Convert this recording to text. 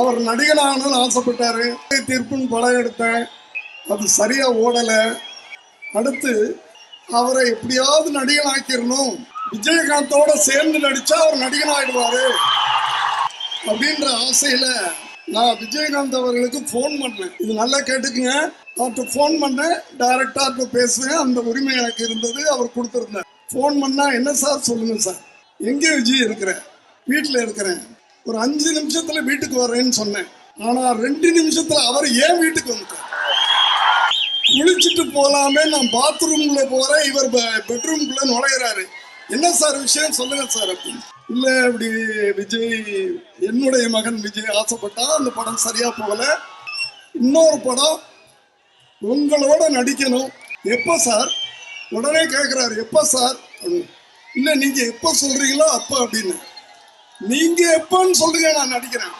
அவர் நடிகனாகணும்னு ஆசைப்பட்டாரு. தீர்ப்புன்னு படம் எடுத்தேன், அது சரியா ஓடல. அடுத்து அவரை எப்படியாவது நடிகன் ஆக்கிடணும், விஜயகாந்தோட சேர்ந்து நடிச்சா அவர் நடிகன் ஆயிடுவாரு அப்படின்ற ஆசையில நான் விஜயகாந்த் அவர்களுக்கு போன் பண்ணேன். இது நல்லா கேட்டுக்குங்க. அவர்கிட்ட போன் பண்ணேன், டைரக்டா பேசுவேன், அந்த உரிமை எனக்கு இருந்தது, அவர் கொடுத்திருந்தார். போன் பண்ணா, என்ன சார் சொல்லுங்க சார், எங்கே விஜய் இருக்கிறேன், வீட்டில் இருக்கிறேன், ஒரு 5 நிமிஷத்துல வீட்டுக்கு வர்றேன்னு சொன்னேன். ஆனா 2 நிமிஷத்துல அவர் ஏன் வீட்டுக்கு வந்துட்டார். குளிச்சுட்டு போலாமே, நான் பாத்ரூம்ல போறேன், இவர் பெட்ரூம்குள்ள நுழையிறாரு. என்ன சார் விஷயம் சொல்லுங்க சார் அப்படின்னு. இல்ல, இப்படி விஜய், என்னுடைய மகன் விஜய் ஆசைப்பட்டா அந்த படம் சரியா போகல, இன்னொரு படம் உங்களோட நடிக்கணும். எப்ப சார்? உடனே கேட்கிறாரு, எப்ப சார்? இல்ல, நீங்க எப்ப சொல்றீங்களோ அப்ப அப்படின்னு. நீங்க எப்பன்னு சொல்லுங்க, நான் நடிக்கிறேன்.